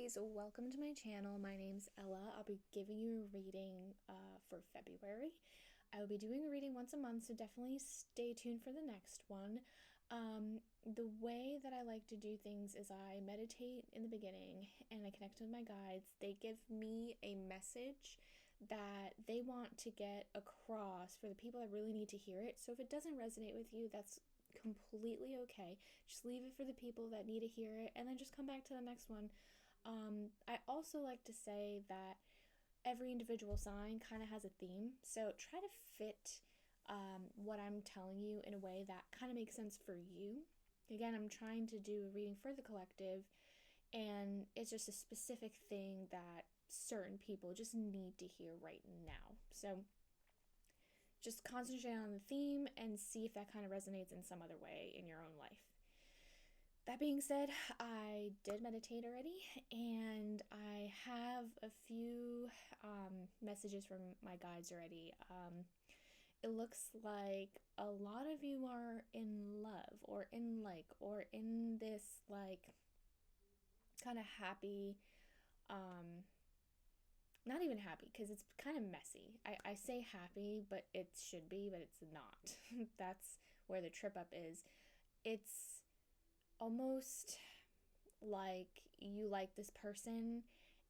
guys, welcome to my channel. My name's Ella. I'll be giving you a reading for February. I will be doing a reading once a month, so definitely stay tuned for the next one. The way that I like to do things is I meditate in the beginning and I connect with my guides. They give me a message that they want to get across for the people that really need to hear it. So if it doesn't resonate with you, that's completely okay. Just leave it for the people that need to hear it and then just come back to the next one. I also like to say that every individual sign kind of has a theme, so try to fit what I'm telling you in a way that kind of makes sense for you. Again, I'm trying to do a reading for the collective, and it's just a specific thing that certain people just need to hear right now. So just concentrate on the theme and see if that kind of resonates in some other way in your own life. That being said, I did meditate already, and I have a few messages from my guides already. It looks like a lot of you are in love or in this kind of happy, not even happy because it's kind of messy. I say happy, but it should be, but it's not. That's where the trip up is. It's almost like you like this person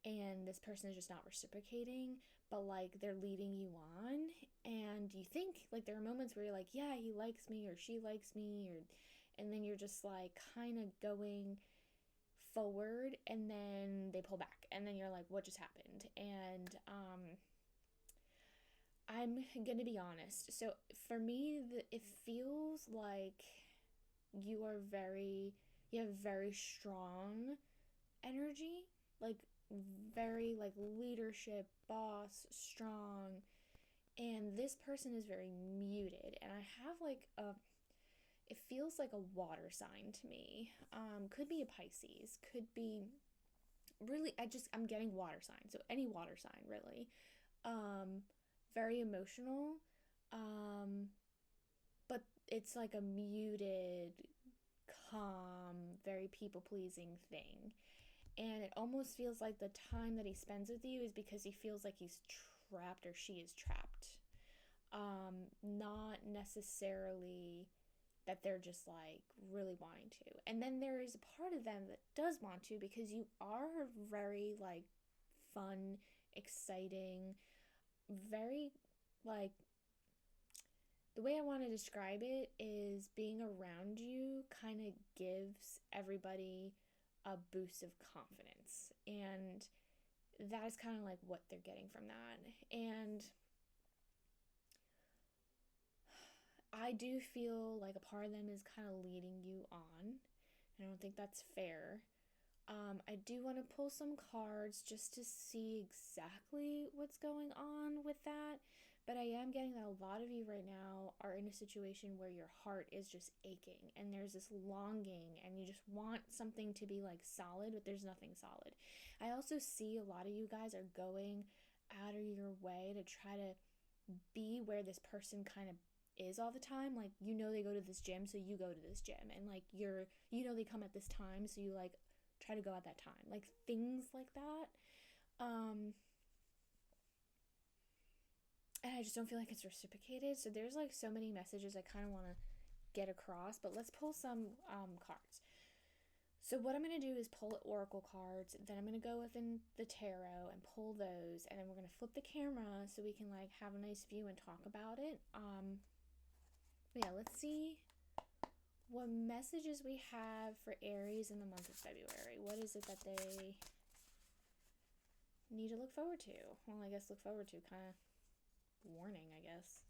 and this person is just not reciprocating, but they're leading you on, and you think there are moments where you're like, yeah, he likes me or she likes me, and then you're just kind of going forward, and then they pull back, and then you're like, what just happened? And I'm gonna be honest. So for me, it feels like you have very strong energy, very leadership, boss, strong, and this person is very muted, and I have it feels like a water sign to me. Could be a Pisces, could be really, I'm getting water sign, so any water sign really. Very emotional, but it's like a muted, calm, very people-pleasing thing. And it almost feels like the time that he spends with you is because he feels like he's trapped or she is trapped. Not necessarily that they're just really wanting to. And then there is a part of them that does want to, because you are very fun, exciting, very the way I want to describe it is being around you kind of gives everybody a boost of confidence, and that is kind of what they're getting from that. And I do feel like a part of them is kind of leading you on. I don't think that's fair. I do want to pull some cards just to see exactly what's going on with that, but I am getting that a lot of you right now are in a situation where your heart is just aching and there's this longing and you just want something to be solid, but there's nothing solid. I also see a lot of you guys are going out of your way to try to be where this person kind of is all the time. They go to this gym, so you go to this gym, and they come at this time, so you try to go at that time, things like that. And I just don't feel like it's reciprocated. So there's so many messages I kind of want to get across, but let's pull some cards. So what I'm going to do is pull oracle cards, then I'm going to go within the tarot and pull those, and then we're going to flip the camera so we can have a nice view and talk about it. Yeah, let's see what messages we have for Aries in the month of February. What is it that they need to look forward to? Well, I guess look forward to, kind of warning, I guess.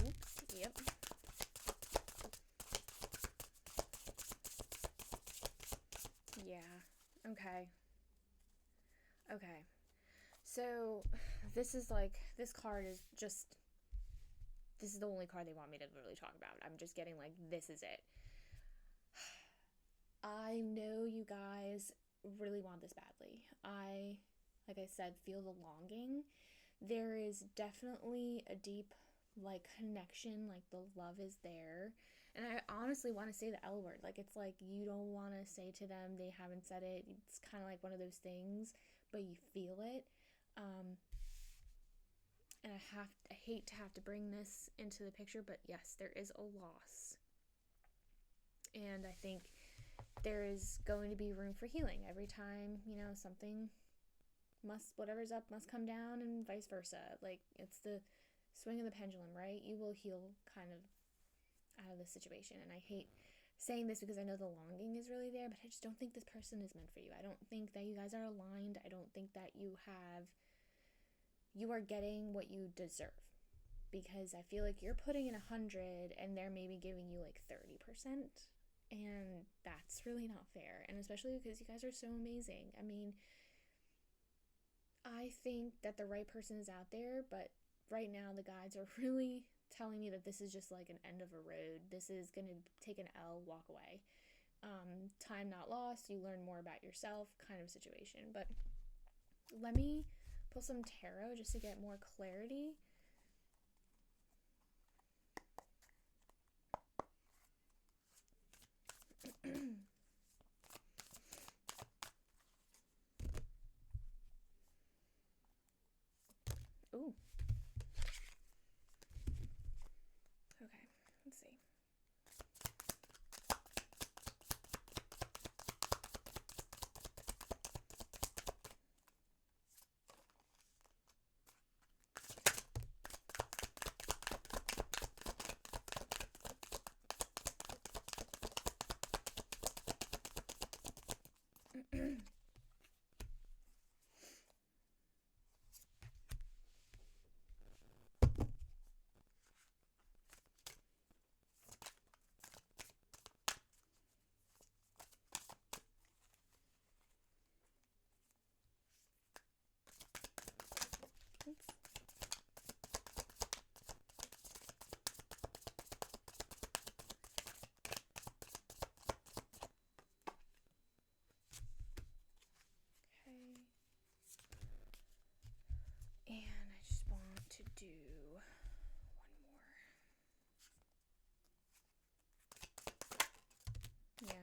Oops, yep. Yeah, okay. Okay. So, this is this card is just, this is the only card they want me to really talk about. I'm just getting this is it. I know you guys really want this badly. I, like I said, feel the longing. There is definitely a deep, like, connection, like the love is there. And I honestly want to say the L word. Like, it's like you don't want to say to them, they haven't said it. It's kind of like one of those things, but you feel it. Um, and I hate to have to bring this into the picture, but yes, there is a loss. And I think there is going to be room for healing every time, something whatever's up must come down, and vice versa. Like, it's the swing of the pendulum, right? You will heal kind of out of this situation. And I hate saying this because I know the longing is really there, but I just don't think this person is meant for you. I don't think that you guys are aligned. I don't think that you are getting what you deserve, because I feel like you're putting in 100 and they're maybe giving you like 30%, and that's really not fair. And especially because you guys are so amazing. I mean, I think that the right person is out there, but right now the guides are really telling me that this is just like an end of a road. This is going to take an L, walk away. Time not lost, you learn more about yourself kind of situation. But let me pull some tarot just to get more clarity. Ooh. Okay, let's see. Oops. Okay. And I just want to do one more. Yeah.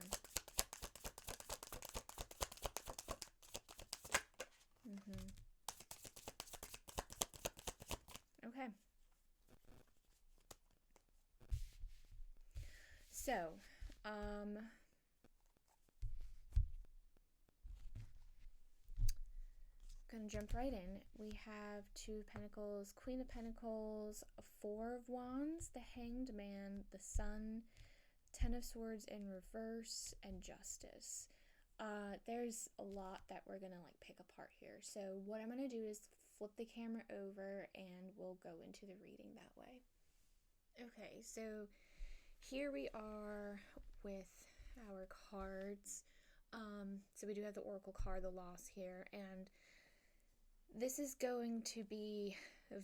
Okay. So, gonna jump right in. We have Two of Pentacles, Queen of Pentacles, Four of Wands, the Hanged Man, the Sun, Ten of Swords in reverse, and Justice. There's a lot that we're gonna like pick apart here. So what I'm gonna do is flip the camera over and we'll go into the reading that way. Okay, so here we are with our cards. So we do have the Oracle card, the Loss here, and this is going to be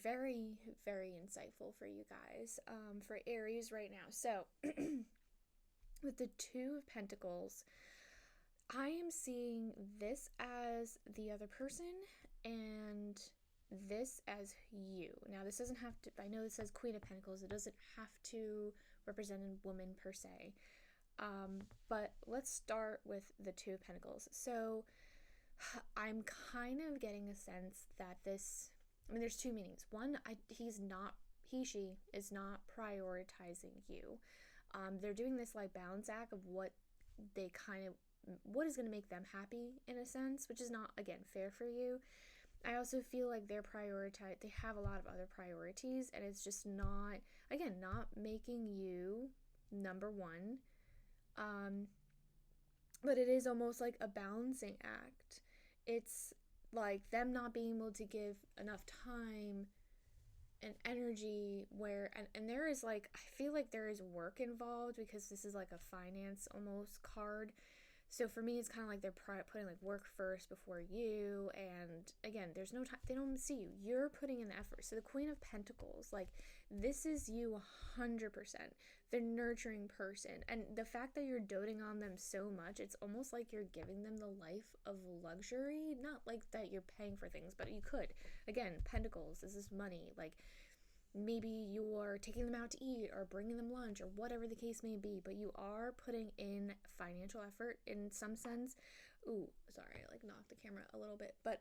very, very insightful for you guys, for Aries right now. So with the Two of Pentacles, I am seeing this as the other person and this as you. Now, this doesn't have to, I know this says Queen of Pentacles, it doesn't have to represent a woman per se. But let's start with the Two of Pentacles. So I'm kind of getting a sense that this, I mean, there's two meanings. One, she is not prioritizing you. They're doing this like balance act of what is going to make them happy in a sense, which is not, again, fair for you. I also feel like they have a lot of other priorities, and it's just not, again, not making you number one. But it is almost like a balancing act. It's like them not being able to give enough time and energy and there is like, I feel like there is work involved because this is like a finance almost card. So for me, it's kind of like they're putting like work first before you. And again, there's no time, they don't see you. You're putting in the effort. So the Queen of Pentacles, like, this is you 100%, the nurturing person. And the fact that you're doting on them so much, it's almost like you're giving them the life of luxury. Not like that you're paying for things, but you could. Again, Pentacles, this is money. Like, maybe you're taking them out to eat or bringing them lunch or whatever the case may be, but you are putting in financial effort in some sense. Ooh, sorry, I like knocked the camera a little bit, but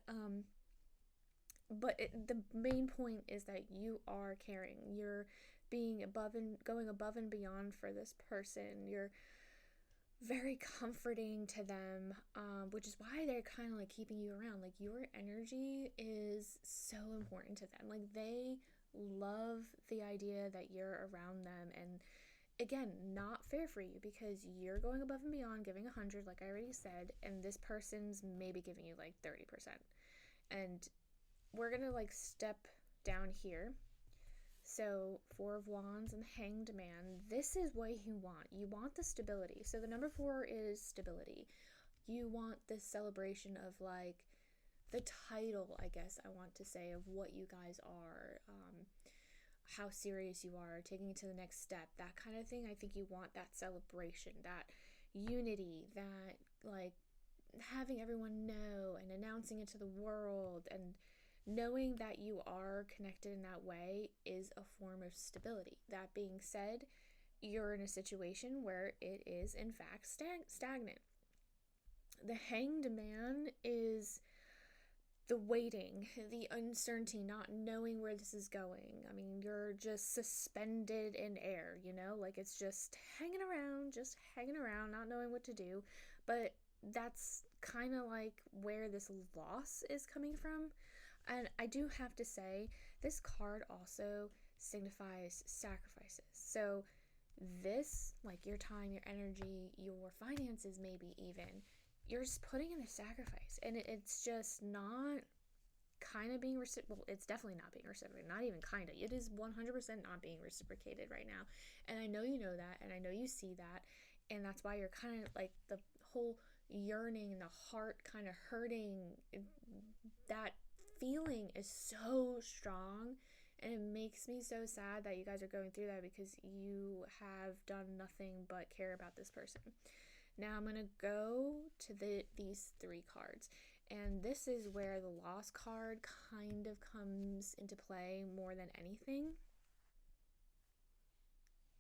the main point is that you are caring. You're going above and beyond for this person. You're very comforting to them, which is why they're kind of like keeping you around. Like, your energy is so important to them. Like, they love the idea that you're around them. And again, not fair for you because you're going above and beyond, giving 100, like I already said, and this person's maybe giving you like 30%. And we're gonna like step down here. So 4 of Wands and the Hanged Man, this is what you want. You want the stability. So the number 4 is stability. You want this celebration of like the title, I guess I want to say, of what you guys are, how serious you are, taking it to the next step, that kind of thing. I think you want that celebration, that unity, that like having everyone know and announcing it to the world, and knowing that you are connected in that way is a form of stability. That being said, you're in a situation where it is in fact stagnant. The Hanged Man is the waiting, the uncertainty, not knowing where this is going. I mean, you're just suspended in air, you know? Like, it's just hanging around, not knowing what to do. But that's kind of like where this loss is coming from. And I do have to say, this card also signifies sacrifices. So this, like your time, your energy, your finances maybe even, you're just putting in a sacrifice. And it's just not kind of being well, it's definitely not being reciprocated. Not even kind of. It is 100% not being reciprocated right now. And I know you know that, and I know you see that. And that's why you're kind of like the whole yearning and the heart kind of hurting. That feeling is so strong, and it makes me so sad that you guys are going through that because you have done nothing but care about this person. Now I'm going to go to these 3 cards, and this is where the loss card kind of comes into play more than anything.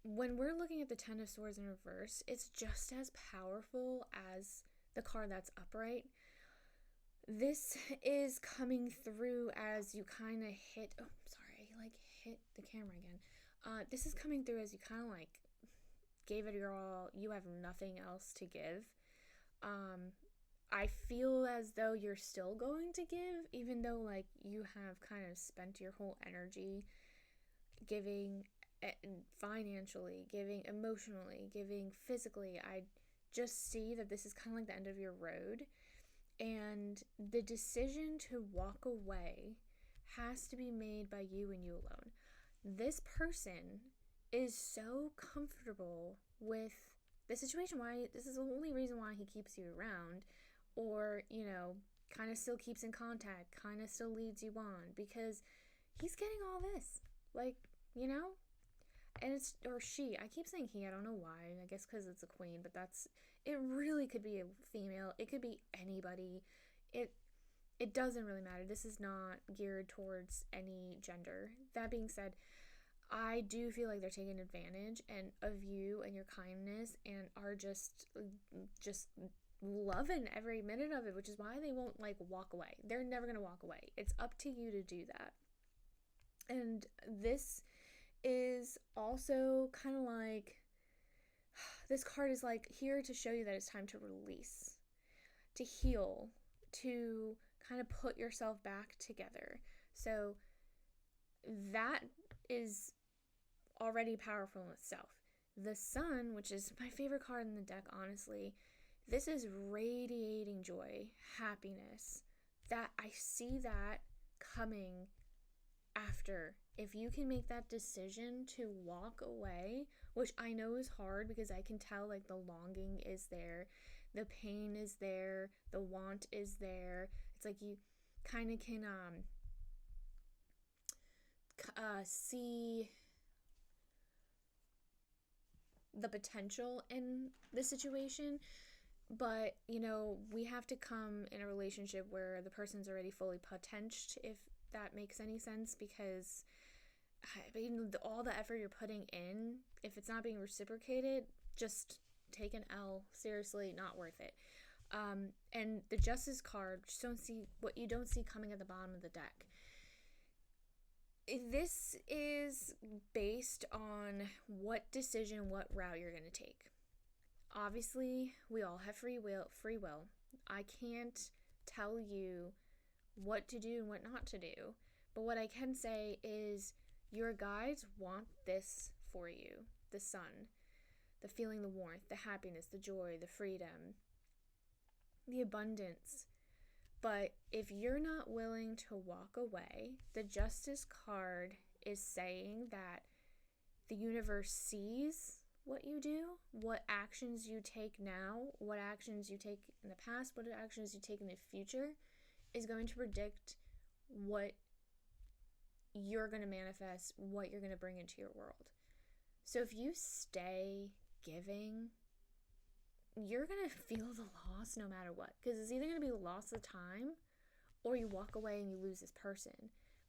When we're looking at the 10 of Swords in reverse, it's just as powerful as the card that's upright. This is coming through as you kind of hit, oh, sorry, like hit the camera again. This is coming through as you kind of like gave it your all, you have nothing else to give. I feel as though you're still going to give, even though like you have kind of spent your whole energy giving financially, giving emotionally, giving physically. I just see that this is kind of like the end of your road. And the decision to walk away has to be made by you and you alone. This person is so comfortable with the situation, why this is the only reason why he keeps you around, or, you know, kind of still keeps in contact, kind of still leads you on, because he's getting all this. Like, you know? And it's, or she, I keep saying he, I don't know why, I guess because it's a queen, but that's, it really could be a female, it could be anybody, it doesn't really matter. This is not geared towards any gender. That being said, I do feel like they're taking advantage of you and your kindness, and are just loving every minute of it, which is why they won't like walk away. They're never gonna walk away. It's up to you to do that. And this is also kind of like, this card is like here to show you that it's time to release, to heal, to kind of put yourself back together. So that is already powerful in itself. The Sun, which is my favorite card in the deck, honestly, this is radiating joy, happiness. That I see that coming after. If you can make that decision to walk away, which I know is hard because I can tell like the longing is there, The pain is there, the want is there. It's like you kind of can see the potential in the situation, but we have to come in a relationship where the person's already fully potential, if that makes any sense, because all the effort you're putting in, if it's not being reciprocated, just take an L. Seriously, not worth it. And the Justice card, just don't see what you don't see coming at the bottom of the deck. This is based on what decision, what route you're going to take. Obviously, we all have free will. I can't tell you what to do and what not to do. But what I can say is your guides want this for you. The sun, the feeling, the warmth, the happiness, the joy, the freedom, the abundance. But if you're not willing to walk away, the Justice card is saying that the universe sees what you do, what actions you take now, what actions you take in the past, what actions you take in the future is going to predict what you're going to manifest, what you're going to bring into your world. So if you stay giving, you're going to feel the loss no matter what, because it's either going to be a loss of time or you walk away and you lose this person.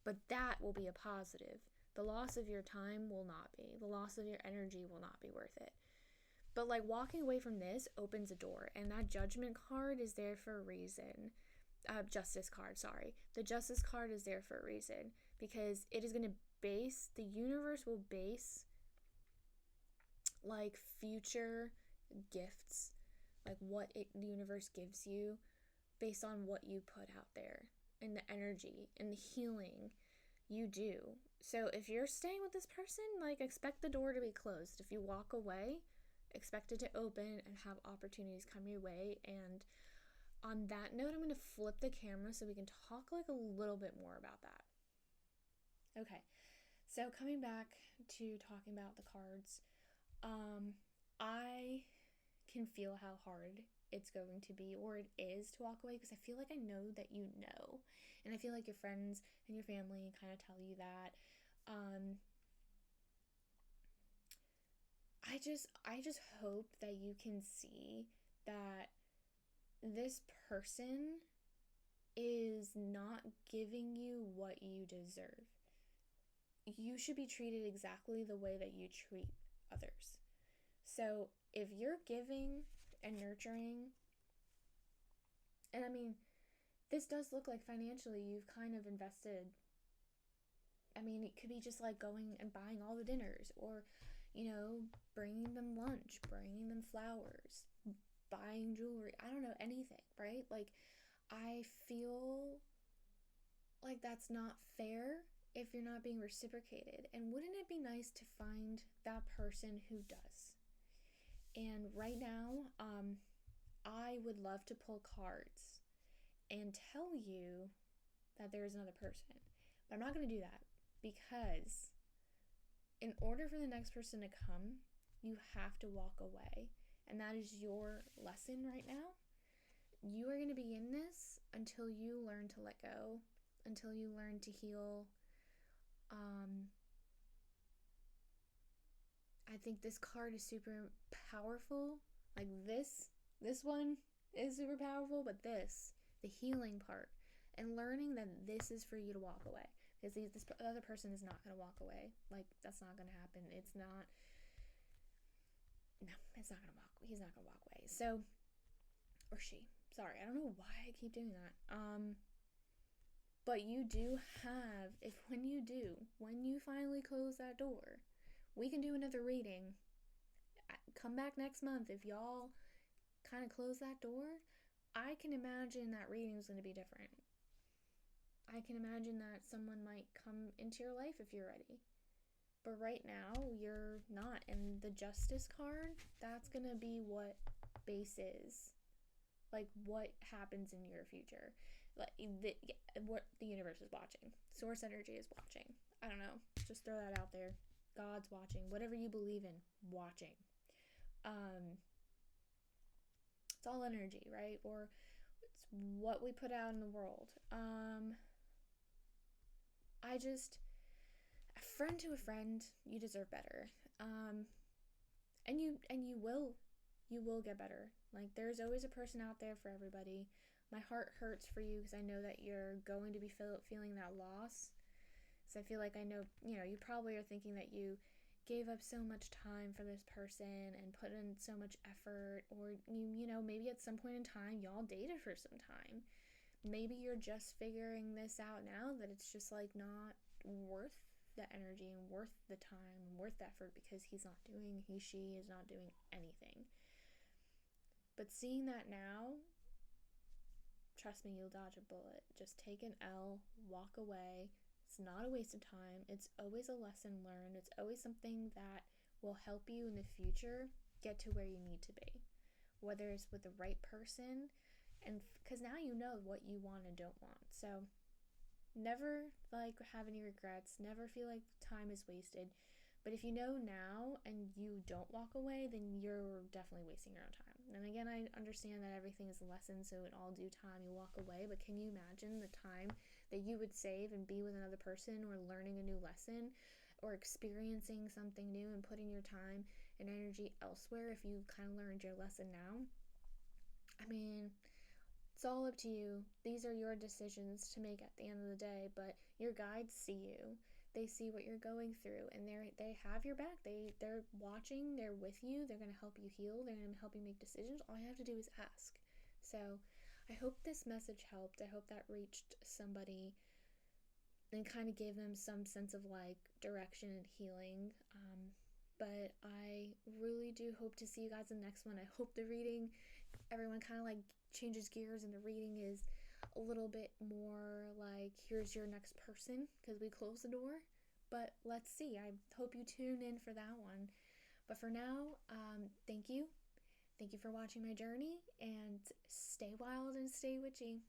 But that will be a positive. The loss of your time will not be. The loss of your energy will not be worth it. But like walking away from this opens a door, and that Judgment card is there for a reason. Justice card, sorry. The Justice card is there for a reason, because it is going to base, the universe will base like future gifts, like what the universe gives you based on what you put out there and the energy and the healing you do. So if you're staying with this person, like expect the door to be closed. If you walk away, expect it to open and have opportunities come your way. And on that note, I'm going to flip the camera so we can talk like a little bit more about that. Okay, so coming back to talking about the cards, I can feel how hard it's going to be, or it is, to walk away, because I feel like I know that you know, and I feel like your friends and your family kind of tell you that. I just hope that you can see that this person is not giving you what you deserve. You should be treated exactly the way that you treat others. So if you're giving and nurturing, and I mean, this does look like financially you've kind of invested. I mean, it could be just like going and buying all the dinners, or bringing them lunch, bringing them flowers, buying jewelry, I don't know, anything, right? Like, I feel like that's not fair if you're not being reciprocated. And wouldn't it be nice to find that person who does? And right now, I would love to pull cards and tell you that there is another person. But I'm not going to do that, because in order for the next person to come, you have to walk away. And that is your lesson right now. You are going to be in this until you learn to let go, until you learn to heal. I think this card is super powerful. Like this one is super powerful, but the healing part, and learning that this is for you to walk away, because this other person is not going to walk away. Like, that's not going to happen. He's not going to walk. He's not going to walk away. So, or she. Sorry, I don't know why I keep doing that. But you do have, when you finally close that door, we can do another reading. Come back next month. If y'all kind of close that door, I can imagine that reading is going to be different. I can imagine that someone might come into your life if you're ready. But right now, you're not. And the Justice card, that's going to be what base is. Like, what happens in your future. Like, what the universe is watching. Source energy is watching. I don't know. Just throw that out there. God's watching. Whatever you believe in, watching. It's all energy, right? Or it's what we put out in the world. I just, a friend to a friend, you deserve better. And you will get better. Like, there's always a person out there for everybody. My heart hurts for you because I know that you're going to be feeling that loss. So I feel like I know, you probably are thinking that you gave up so much time for this person and put in so much effort, or maybe at some point in time y'all dated for some time. Maybe you're just figuring this out now, that it's just like not worth the energy and worth the time and worth the effort, because she is not doing anything. But seeing that now, trust me, you'll dodge a bullet. Just take an L, walk away. It's not a waste of time. It's always a lesson learned. It's always something that will help you in the future get to where you need to be, whether it's with the right person, and because now you know what you want and don't want. So never have any regrets, never feel like time is wasted. But if you know now and you don't walk away, then you're definitely wasting your own time. And again, I understand that everything is a lesson, so in all due time you walk away, but can you imagine the time that you would save and be with another person, or learning a new lesson, or experiencing something new and putting your time and energy elsewhere if you kind of learned your lesson now? I mean, it's all up to you. These are your decisions to make at the end of the day, but your guides see you. They see what you're going through, and they have your back. They're watching, they're with you, they're going to help you heal, they're going to help you make decisions. All you have to do is ask. So I hope this message helped. I hope that reached somebody and kind of gave them some sense of direction and healing. But I really do hope to see you guys in the next one. I hope the reading, everyone kind of changes gears, and the reading is a little bit more here's your next person, because we closed the door. But let's see. I hope you tune in for that one. But for now, thank you. Thank you for watching my journey, and stay wild and stay witchy.